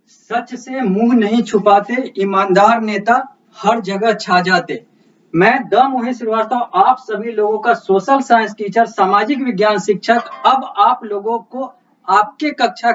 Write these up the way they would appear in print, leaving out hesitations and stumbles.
सच से मुंह नहीं छुपाते, ईमानदार नेता हर जगह छा जाते। मैं द मोहित श्रीवास्तव, आप सभी लोगों का सोशल साइंस टीचर, सामाजिक विज्ञान शिक्षक, अब आप लोगों को आपके कक्षा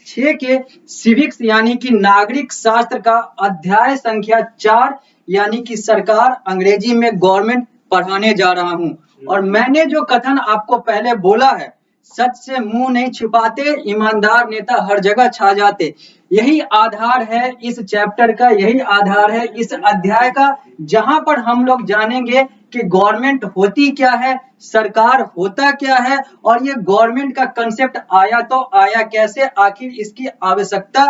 6 के सिविक्स यानी कि नागरिक शास्त्र का अध्याय संख्या 4 यानी कि सरकार, अंग्रेजी में गवर्नमेंट पढ़ाने जा रहा हूं। और मैंने जो कथन आपको पहले बोला है, सच से मुंह नहीं छुपाते, ईमानदार नेता हर जगह छा जाते, यही आधार है इस चैप्टर का, यही आधार है इस अध्याय का, जहां पर हम लोग जानेंगे कि गवर्नमेंट होती क्या है, सरकार होता क्या है, और ये गवर्नमेंट का कंसेप्ट आया तो आया कैसे, आखिर इसकी आवश्यकता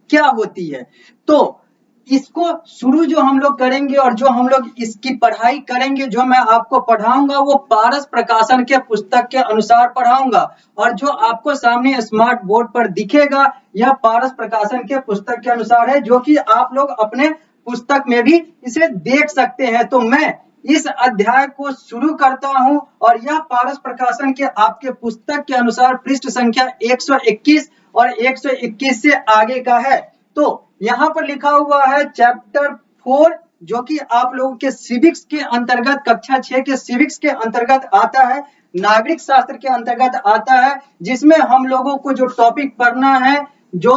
क्या होती है। तो इसको शुरू जो हम लोग करेंगे और जो हम लोग इसकी पढ़ाई करेंगे, जो मैं आपको पढ़ाऊंगा वो पारस प्रकाशन के पुस्तक के अनुसार पढ़ाऊंगा। और जो आपको सामने स्मार्ट बोर्ड पर दिखेगा यह पारस प्रकाशन के पुस्तक के अनुसार है, जो कि आप लोग अपने पुस्तक में भी इसे देख सकते हैं। तो मैं इस अध्याय को शुरू करता हूं और यह पारस प्रकाशन के आपके पुस्तक के अनुसार पृष्ठ संख्या 121 और 121 से आगे का है। तो यहाँ पर लिखा हुआ है चैप्टर 4, जो कि आप लोगों के सिविक्स के अंतर्गत, कक्षा 6 के सिविक्स के अंतर्गत आता है, नागरिक शास्त्र के अंतर्गत आता है, जिसमें हम लोगों को जो टॉपिक पढ़ना है, जो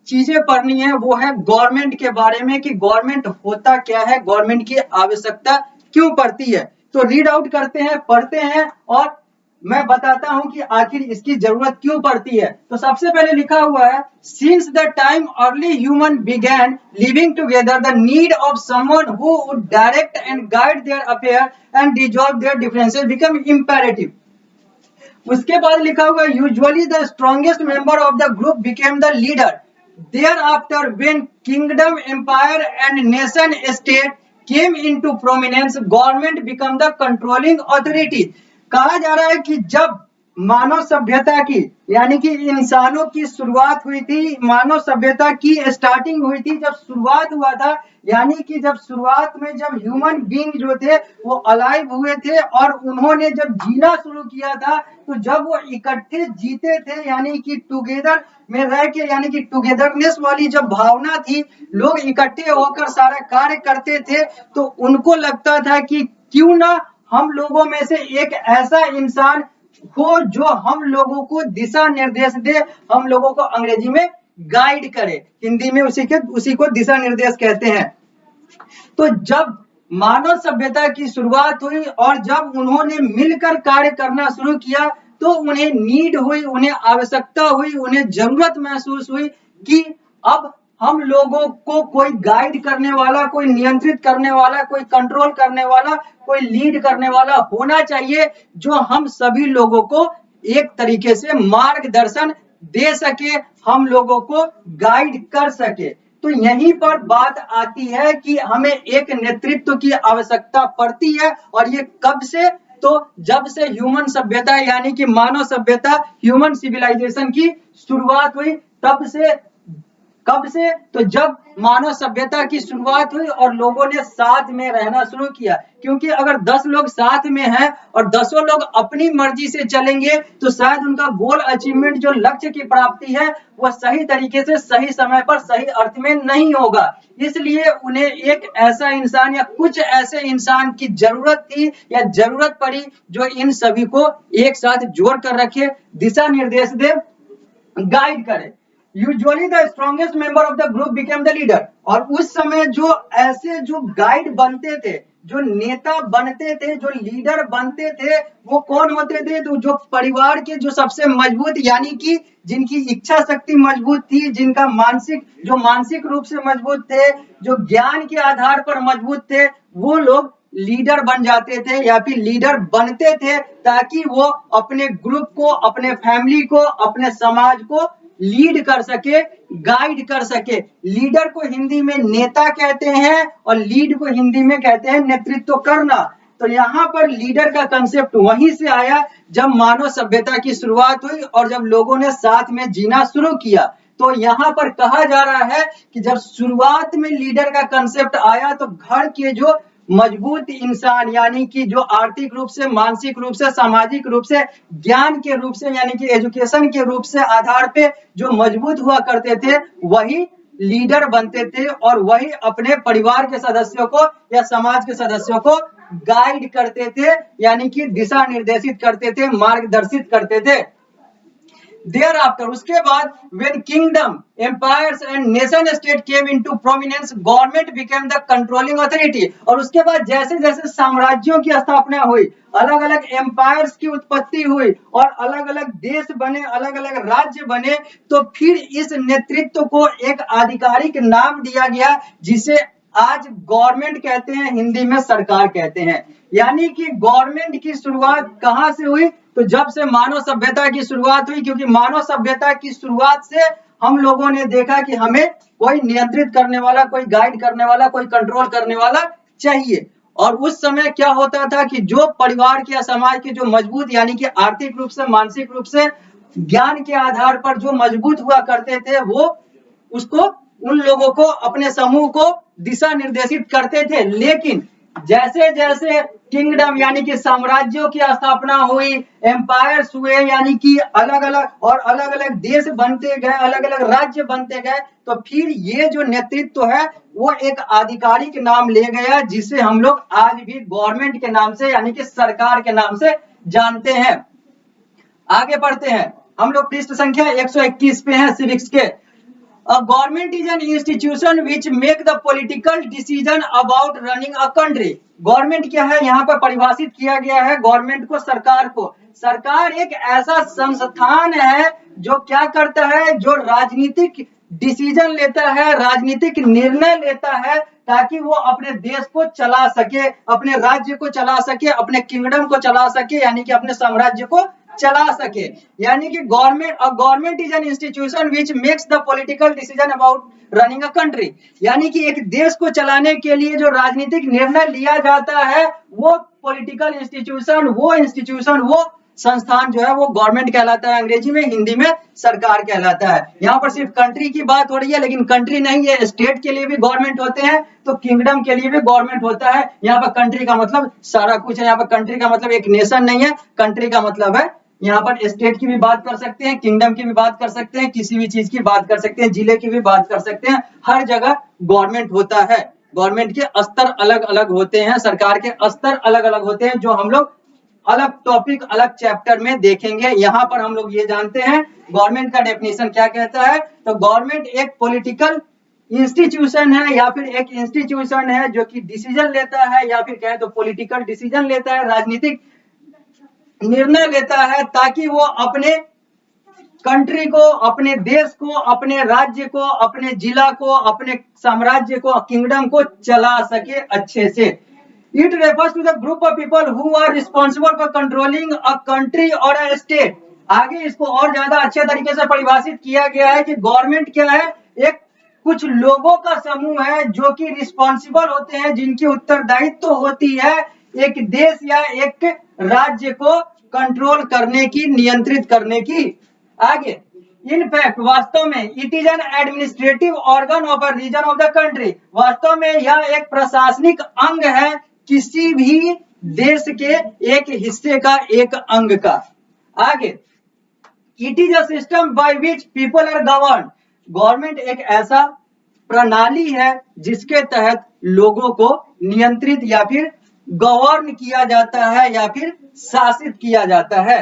चीजें पढ़नी है, वो है गवर्नमेंट के बारे में, कि गवर्नमेंट होता क्या है, गवर्नमेंट की आवश्यकता क्यों पड़ती है। तो रीड आउट करते हैं, पढ़ते हैं और मैं बताता हूं कि आखिर इसकी जरूरत क्यों पड़ती है। तो सबसे पहले लिखा हुआ है, since the time early human began living together the need of someone who would direct and guide there affair and resolve there differences become imperative. उसके बाद लिखा हुआ है, usually the strongest member of the group became the leader. Thereafter, when kingdom, empire and nation state came into prominence, government became the controlling authority। कहा जा रहा है कि जब मानव सभ्यता की यानी कि इंसानों की शुरुआत हुई थी, मानव सभ्यता की स्टार्टिंग हुई थी, जब शुरुआत हुआ था, यानी कि जब शुरुआत में जब ह्यूमन बीइंग जो थे वो अलाइव हुए थे और उन्होंने जब जीना शुरू किया था, तो जब वो इकट्ठे जीते थे यानी कि टुगेदर में रह के, यानी कि टुगेदरनेस वाली जब भावना थी, लोग इकट्ठे होकर सारा कार्य करते थे, तो उनको लगता था कि क्यों ना हम लोगों में से एक ऐसा इंसान हो जो हम लोगों को दिशा निर्देश दे, हम लोगों को अंग्रेजी में गाइड करे, हिंदी में उसी को दिशा निर्देश कहते हैं। तो जब मानव सभ्यता की शुरुआत हुई और जब उन्होंने मिलकर कार्य करना शुरू किया, तो उन्हें नीड हुई, उन्हें आवश्यकता हुई, उन्हें जरूरत महसूस हुई कि अब हम लोगों को कोई गाइड करने वाला, कोई नियंत्रित करने वाला, कोई कंट्रोल करने वाला, कोई लीड करने वाला होना चाहिए, जो हम सभी लोगों को एक तरीके से मार्गदर्शन दे सके, हम लोगों को गाइड कर सके। तो यहीं पर बात आती है कि हमें एक नेतृत्व की आवश्यकता पड़ती है। और ये कब से? तो जब से ह्यूमन सभ्यता यानी कि मानव सभ्यता, ह्यूमन सिविलाइजेशन की शुरुआत हुई, तब से। कब से? तो जब मानव सभ्यता की शुरुआत हुई और लोगों ने साथ में रहना शुरू किया। क्योंकि अगर 10 लोग साथ में हैं और 10 लोग अपनी मर्जी से चलेंगे, तो शायद उनका गोल अचीवमेंट, जो लक्ष्य की प्राप्ति है, वह सही तरीके से, सही समय पर, सही अर्थ में नहीं होगा। इसलिए उन्हें एक ऐसा इंसान या कुछ ऐसे इंसान की जरूरत थी या जरूरत पड़ी, जो इन सभी को एक साथ जोड़ कर रखे, दिशा निर्देश दे, गाइड करे। Usually the strongest member of the group became the leader. और उस समय जो ऐसे जो गाइड बनते थे, जो नेता बनते थे, जो लीडर बनते थे, वो कौन होते थे? तो जो परिवार के जो सबसे मजबूत, यानी कि जिनकी इच्छा शक्ति मजबूत थी, जिनका मानसिक रूप से मजबूत थे, जो ज्ञान के आधार पर मजबूत थे, वो लोग लीडर बन जाते थे या फिर लीडर बनते थे, ताकि वो अपने ग्रुप को, अपने फैमिली को, अपने समाज को लीड कर सके, गाइड कर सके। लीडर को हिंदी में नेता कहते हैं और लीड को हिंदी में कहते हैं नेतृत्व करना। तो यहाँ पर लीडर का कंसेप्ट वहीं से आया, जब मानव सभ्यता की शुरुआत हुई और जब लोगों ने साथ में जीना शुरू किया। तो यहाँ पर कहा जा रहा है कि जब शुरुआत में लीडर का कंसेप्ट आया, तो घर के जो मजबूत इंसान, यानी कि जो आर्थिक रूप से, मानसिक रूप से, सामाजिक रूप से, ज्ञान के रूप से, यानी कि एजुकेशन के रूप से आधार पे जो मजबूत हुआ करते थे, वही लीडर बनते थे और वही अपने परिवार के सदस्यों को या समाज के सदस्यों को गाइड करते थे, यानी कि दिशा निर्देशित करते थे, मार्गदर्शित करते थे। Thereafter, उसके बाद when kingdom, empires and nation state came into prominence, government became the controlling authority। और उसके बाद जैसे जैसे साम्राज्यों की स्थापना हुई, अलग अलग एम्पायर्स की उत्पत्ति हुई और अलग अलग देश बने, अलग अलग राज्य बने, तो फिर इस नेतृत्व को एक आधिकारिक नाम दिया गया जिसे आज गवर्नमेंट कहते हैं, हिंदी में सरकार कहते हैं। यानी कि गवर्नमेंट की शुरुआत कहां से हुई? तो जब से मानव सभ्यता की शुरुआत हुई, क्योंकि मानव सभ्यता की शुरुआत से हम लोगों ने देखा कि हमें कोई नियंत्रित करने वाला, कोई गाइड करने वाला, कोई कंट्रोल करने वाला चाहिए। और उस समय क्या होता था कि जो परिवार के या समाज के जो मजबूत, यानी कि आर्थिक रूप से, मानसिक रूप से, ज्ञान के आधार पर जो मजबूत हुआ करते थे, वो उसको, उन लोगों को, अपने समूह को दिशा निर्देशित करते थे। लेकिन जैसे जैसे किंगडम यानी कि साम्राज्यों की स्थापना हुई, एम्पायर्स हुए, यानी कि अलग अलग देश बनते गए, अलग अलग राज्य बनते गए, तो फिर ये जो नेतृत्व है वो एक आधिकारिक नाम ले गया जिसे हम लोग आज भी गवर्नमेंट के नाम से, यानी कि सरकार के नाम से जानते हैं। आगे बढ़ते हैं, हम लोग पृष्ठ संख्या 121 पे हैं सिविक्स के। A government is an institution which make the political decision about running a country। Government क्या है, यहाँ पर परिभाषित किया गया है गवर्नमेंट को, सरकार को। सरकार एक ऐसा संस्थान है जो क्या करता है, जो राजनीतिक डिसीजन लेता है, राजनीतिक निर्णय लेता है, ताकि वो अपने देश को चला सके, अपने राज्य को चला सके, अपने किंगडम को चला सके, यानी कि अपने साम्राज्य को चला सके। यानी कि government is an institution which makes the political decision about running a country. यानी कि एक देश को चलाने के लिए जो राजनीतिक निर्णय लिया जाता है, वो पॉलिटिकल इंस्टीट्यूशन, वो संस्थान जो है वो गवर्नमेंट कहलाता है अंग्रेजी में, हिंदी में सरकार कहलाता है। यहाँ पर सिर्फ कंट्री की बात हो रही है, लेकिन कंट्री नहीं है, स्टेट के लिए भी गवर्नमेंट होते हैं, तो किंगडम के लिए भी गवर्नमेंट होता है। यहाँ पर कंट्री का मतलब सारा कुछ है, यहाँ पर कंट्री का मतलब एक नेशन नहीं है, कंट्री का मतलब है यहाँ पर स्टेट की भी बात कर सकते हैं, किंगडम की भी बात कर सकते हैं, किसी भी चीज की बात कर सकते हैं, जिले की भी बात कर सकते हैं। हर जगह गवर्नमेंट होता है। गवर्नमेंट के स्तर अलग अलग होते हैं, सरकार के स्तर अलग अलग होते हैं, जो हम लोग अलग टॉपिक, अलग चैप्टर में देखेंगे। यहाँ पर हम लोग ये जानते हैं गवर्नमेंट का डेफिनेशन क्या कहता है। तो गवर्नमेंट एक पॉलिटिकल इंस्टीट्यूशन है, या फिर एक इंस्टीट्यूशन है जो कि डिसीजन लेता है, या फिर कहें तो पॉलिटिकल डिसीजन लेता है, राजनीतिक निर्णय लेता है, ताकि वो अपने कंट्री को, अपने देश को, अपने राज्य को, अपने जिला को, अपने साम्राज्य को, किंगडम को चला सके अच्छे से। It refers to the group of people who are responsible for controlling a country और अ स्टेट। आगे इसको और ज्यादा अच्छे तरीके से परिभाषित किया गया है कि गवर्नमेंट क्या है, एक कुछ लोगों का समूह है जो कि रिस्पॉन्सिबल होते हैं, जिनकी उत्तरदायित्व होती है एक देश या एक राज्य को कंट्रोल करने की, नियंत्रित करने की। आगे, इन फैक्ट, वास्तव में, it is an administrative organ of a region of the country. वास्तव में यह एक प्रशासनिक अंग है किसी भी देश के एक हिस्से का, एक अंग का। आगे, it is a system by which people are govern. Government एक ऐसा प्रणाली है जिसके तहत लोगों को नियंत्रित या फिर गवर्न किया जाता है, या फिर शासित किया जाता है।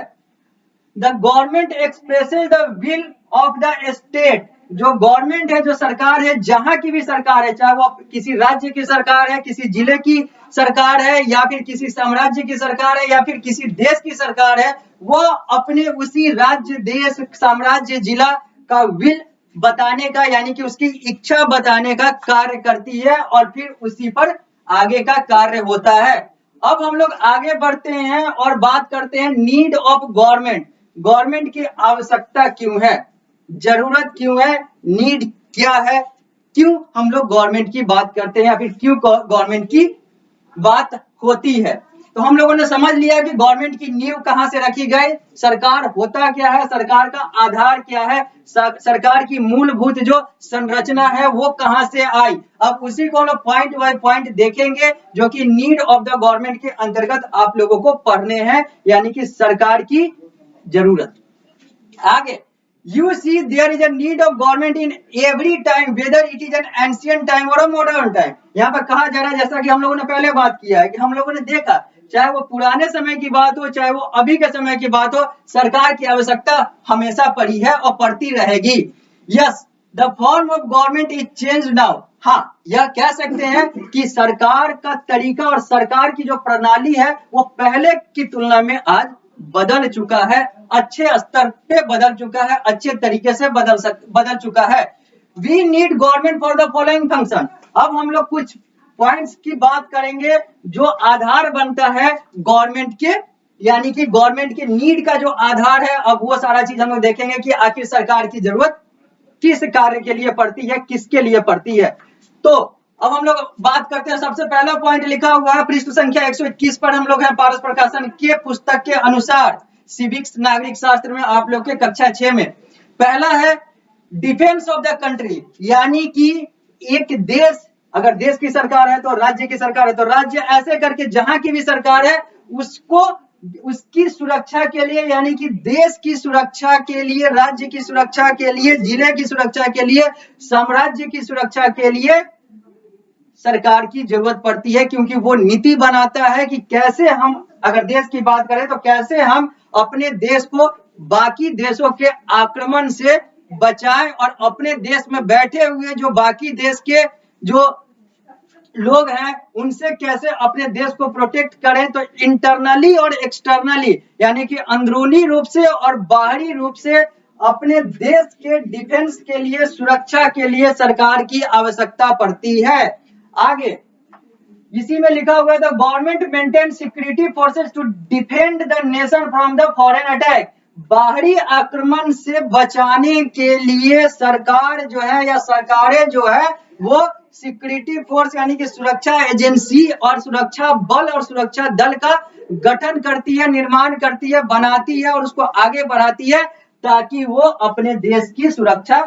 The government expresses the will of the state. जो गवर्नमेंट है, जो सरकार है, जहां की भी सरकार है, चाहे वो किसी राज्य की सरकार है, किसी जिले की सरकार है, या फिर किसी साम्राज्य की सरकार है, या फिर किसी देश की सरकार है, वो अपने उसी राज्य, देश, साम्राज्य, जिला का विल बताने का, यानी कि उसकी इच्छा बताने का कार्य करती है, और फिर उसी पर आगे का कार्य होता है। अब हम लोग आगे बढ़ते हैं और बात करते हैं नीड ऑफ गवर्नमेंट। गवर्नमेंट की आवश्यकता क्यों है, जरूरत क्यों है, नीड क्या है, क्यों हम लोग गवर्नमेंट की बात करते हैं, या फिर क्यों गवर्नमेंट की बात होती है। तो हम लोगों ने समझ लिया कि गवर्नमेंट की नींव कहां से रखी गई, सरकार होता क्या है, सरकार का आधार क्या है, सरकार की मूलभूत जो संरचना है वो कहां से आई। अब उसी को हम लोग पॉइंट बाय पॉइंट देखेंगे, जो कि नीड ऑफ द गवर्नमेंट के अंतर्गत आप लोगों को पढ़ने हैं, यानी कि सरकार की जरूरत। आगे, You see, there is a need of government in every time, whether it is an ancient time or a modern time. यहाँ पर कहा जा रहा है, जैसा कि हम लोगों ने पहले बात किया है कि हम लोगों ने देखा, चाहे वो पुराने समय की बात हो, चाहे वो अभी के समय की बात हो, सरकार की आवश्यकता हमेशा पड़ी है और पड़ती रहेगी. Yes, the form of government is change now. हाँ, यह कह सकते हैं कि सरकार का तरीका और सरकार की जो प्रणाली है वो पहले की तुलना में आज बदल चुका है, अच्छे स्तर पे बदल चुका है, अच्छे तरीके से बदल चुका है. We need government for the following function. अब हम लोग कुछ पॉइंट्स की बात करेंगे जो आधार बनता है गवर्नमेंट के, यानी कि गवर्नमेंट के नीड का जो आधार है. अब वो सारा चीज हम लोग देखेंगे कि आखिर सरकार की जरूरत किस कार्य के लिए पड़ती है, किसके लिए पड़ती है. तो अब हम लोग बात करते हैं. सबसे पहला पॉइंट लिखा हुआ है पृष्ठ संख्या 121 पर हम लोग हैं. पारस प्रकाशन के पुस्तक के अनुसार सिविक्स नागरिक शास्त्र में आप लोग के कक्षा 6 में पहला है डिफेंस ऑफ द कंट्री, यानी कि एक देश, अगर देश की सरकार है तो राज्य की सरकार है, तो राज्य ऐसे करके जहां की भी सरकार है उसको उसकी सुरक्षा के लिए, यानी कि देश की सुरक्षा के लिए, राज्य की सुरक्षा के लिए, जिले की सुरक्षा के लिए, साम्राज्य की सुरक्षा के लिए सरकार की जरूरत पड़ती है. क्योंकि वो नीति बनाता है कि कैसे हम, अगर देश की बात करें तो कैसे हम अपने देश को बाकी देशों के आक्रमण से बचाएं और अपने देश में बैठे हुए जो बाकी देश के जो लोग हैं उनसे कैसे अपने देश को प्रोटेक्ट करें. तो इंटरनली और एक्सटर्नली, यानी कि अंदरूनी रूप से और बाहरी रूप से अपने देश के डिफेंस के लिए, सुरक्षा के लिए सरकार की आवश्यकता पड़ती है. आगे इसी में लिखा हुआ है the government maintain security forces to defend the nation from the foreign attack. बाहरी आक्रमण से बचाने के लिए सरकार जो है या सरकारें जो है वो सिक्योरिटी फोर्स यानी कि सुरक्षा एजेंसी और सुरक्षा बल और सुरक्षा दल का गठन करती है, निर्माण करती है, बनाती है और उसको आगे बढ़ाती है ताकि वो अपने देश की सुरक्षा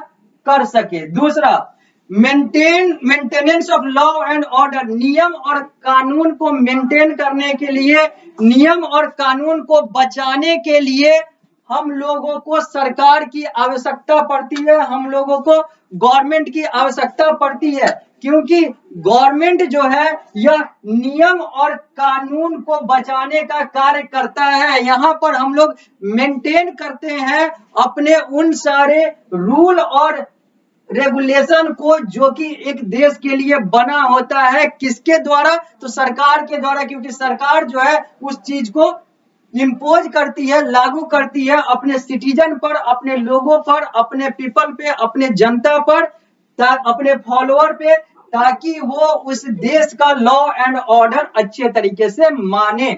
कर सके. दूसरा, maintenance of law and order. नियम और कानून को मेंटेन करने के लिए, नियम और कानून को बचाने के लिए हम लोगों को सरकार की आवश्यकता पड़ती है, हम लोगों को गवर्नमेंट की आवश्यकता पड़ती है. क्योंकि गवर्नमेंट जो है यह नियम और कानून को बचाने का कार्य करता है. यहाँ पर हम लोग मेंटेन करते हैं अपने उन सारे रूल और रेगुलेशन को जो कि एक देश के लिए बना होता है. किसके द्वारा? तो सरकार के द्वारा. क्योंकि सरकार जो है उस चीज को इम्पोज करती है, लागू करती है अपने सिटीजन पर, अपने लोगों पर, अपने पीपल पे, अपने जनता पर, अपने फॉलोअर पे, ताकि वो उस देश का लॉ एंड ऑर्डर अच्छे तरीके से माने.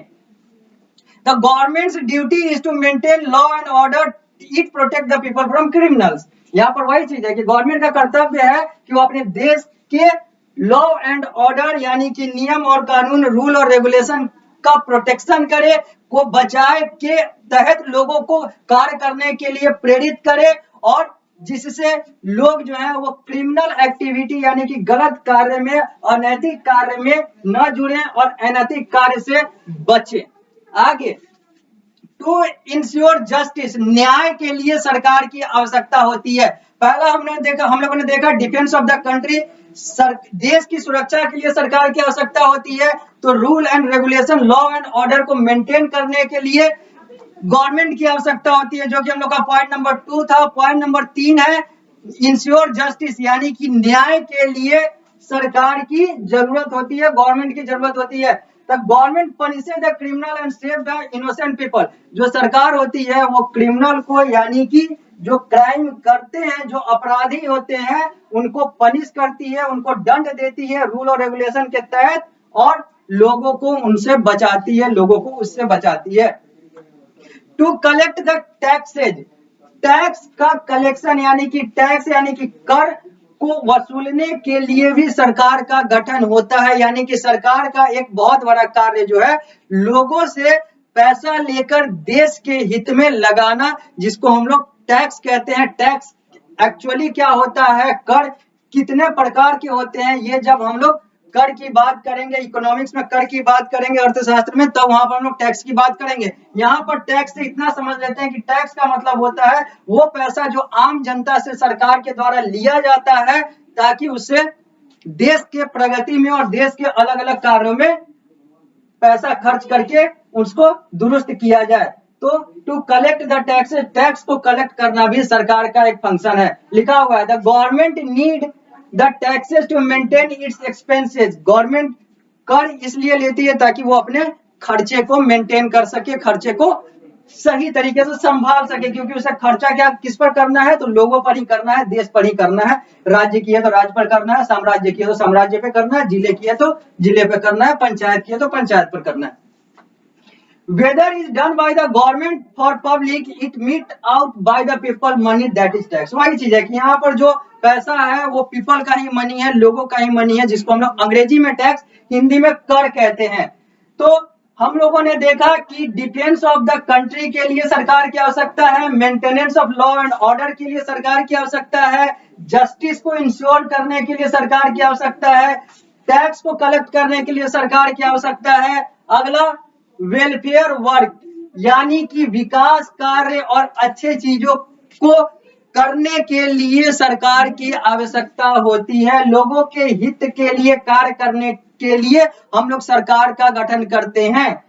The government's duty is to maintain law and order, it protect the people from criminals. यहाँ पर वही चीज है कि गवर्नमेंट का कर्तव्य है कि वो अपने देश के लॉ एंड ऑर्डर यानी कि नियम और कानून, रूल और रेगुलेशन का प्रोटेक्शन करे, को बचाए के तहत लोगों को कार्य करने के लिए प्रेरित करे और जिससे लोग जो है वो क्रिमिनल एक्टिविटी यानी कि गलत कार्य में, अनैतिक कार्य में न जुड़े और अनैतिक कार्य से बचे. आगे, टू इंश्योर जस्टिस. न्याय के लिए सरकार की आवश्यकता होती है. पहला हम लोगों ने देखा डिफेंस ऑफ द कंट्री. देश की सुरक्षा के लिए सरकार की आवश्यकता होती है. तो rule and regulation, law and order को मेंटेन करने के लिए गवर्नमेंट की आवश्यकता होती है, जो कि हम लोग का पॉइंट नंबर 2 था. पॉइंट नंबर 3 है इंश्योर जस्टिस, यानी कि न्याय के लिए सरकार की जरूरत होती है, गवर्नमेंट की जरूरत होती है. Government punishes the criminal and save the innocent people. जो सरकार होती है वो क्रिमिनल को, यानी कि जो क्राइम करते हैं, जो अपराधी होते हैं, उनको पनिश करती है, उनको दंड देती है रूल और रेगुलेशन के तहत और लोगों को उनसे बचाती है, लोगों को उससे बचाती है. To collect the taxes. Tax का कलेक्शन यानी कि टैक्स यानी कि कर को वसूलने के लिए भी सरकार का गठन होता है. यानी कि सरकार का एक बहुत बड़ा कार्य जो है लोगों से पैसा लेकर देश के हित में लगाना, जिसको हम लोग टैक्स कहते हैं. टैक्स एक्चुअली क्या होता है, कर कितने प्रकार के होते हैं, ये जब हम लोग कर की बात करेंगे, इकोनॉमिक्स में कर की बात करेंगे, अर्थशास्त्र में, तब वहां पर हम लोग टैक्स की बात करेंगे। यहाँ पर टैक्स से इतना समझ लेते हैं कि टैक्स का मतलब होता है वो पैसा जो आम जनता से सरकार के द्वारा लिया जाता है ताकि उससे देश के प्रगति में और देश के अलग अलग कार्यों में पैसा खर्च करके उसको दुरुस्त किया जाए। तो to collect the tax, tax को कलेक्ट करना भी सरकार का एक फंक्शन है। लिखा हुआ है the government need the taxes to maintain its expenses. Government कर इसलिए लेती है ताकि वो अपने खर्चे को मेंटेन कर सके, खर्चे को सही तरीके से संभाल सके, क्योंकि उसे खर्चा क्या किस पर करना है, तो लोगों पर ही करना है, देश पर ही करना है। राज्य की है तो राज्य पर करना है, साम्राज्य की है तो साम्राज्य पे करना है, जिले की है तो जिले पे करना है, पंचायत की है तो पंचायत पर करना है। Whether is done by the government for public, it meet out by the people money, that is tax। वही चीज है कि यहाँ पर जो पैसा है वो पीपल का ही मनी है, लोगों का ही मनी है, जिसको हम लोग अंग्रेजी में टैक्स, हिंदी में कर कहते हैं। तो हम लोगों ने देखा कि डिफेंस ऑफ द कंट्री के लिए सरकार की आवश्यकता है, maintenance of law and order के लिए सरकार की आवश्यकता है, जस्टिस को इंश्योर करने के लिए सरकार की आवश्यकता है, टैक्स को कलेक्ट करने के लिए सरकार की आवश्यकता है। अगला वेलफेयर वर्क, यानी कि विकास कार्य और अच्छे चीजों को करने के लिए सरकार की आवश्यकता होती है। लोगों के हित के लिए कार्य करने के लिए हम लोग सरकार का गठन करते हैं।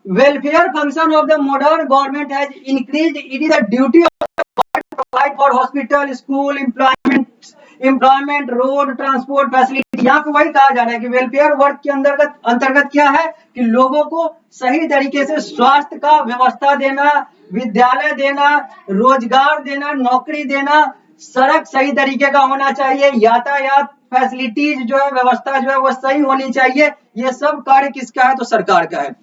Welfare function of the modern government has increased, it is the duty provide for hospital, school, employment, road, transport facility. यहाँ पे वही कहा जा रहा है कि वेलफेयर वर्क के अंतर्गत क्या है कि लोगों को सही तरीके से स्वास्थ्य का व्यवस्था देना, विद्यालय देना, रोजगार देना, नौकरी देना, सड़क सही तरीके का होना चाहिए, यातायात फैसिलिटीज जो है, व्यवस्था जो है वो सही होनी चाहिए। ये सब कार्य किसका है, तो सरकार का है।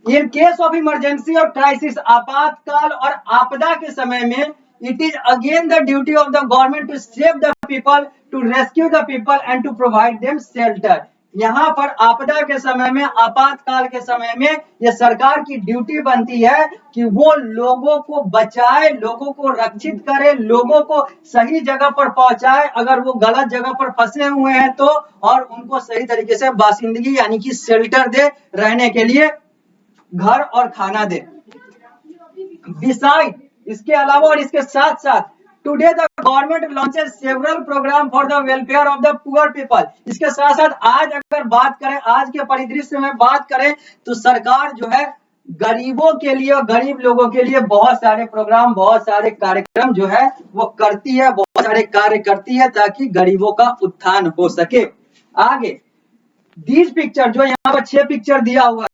इन केस ऑफ इमरजेंसी और क्राइसिस, आपातकाल और आपदा के समय में, it is again the duty of the government to save the people, to rescue the people and to provide them shelter. यहाँ पर आपदा के समय में, आपातकाल के समय में यह सरकार की ड्यूटी बनती है कि वो लोगों को बचाए, लोगों को रक्षित करे, लोगों को सही जगह पर पहुंचाए अगर वो गलत जगह पर फंसे हुए हैं तो, और उनको सही तरीके से बासिंदगी यानी कि शेल्टर दे, रहने के लिए घर और खाना दे। बिसाइड, इसके अलावा और इसके साथ साथ, today the government launches several program for the welfare of the poor people. इसके साथ साथ आज अगर बात करें, आज के परिदृश्य में बात करें, तो सरकार जो है गरीबों के लिए और गरीब लोगों के लिए बहुत सारे प्रोग्राम, बहुत सारे कार्यक्रम जो है वो करती है, बहुत सारे कार्य करती है ताकि गरीबों का उत्थान हो सके। आगे दिस पिक्चर, जो यहाँ पर 6 पिक्चर दिया हुआ है,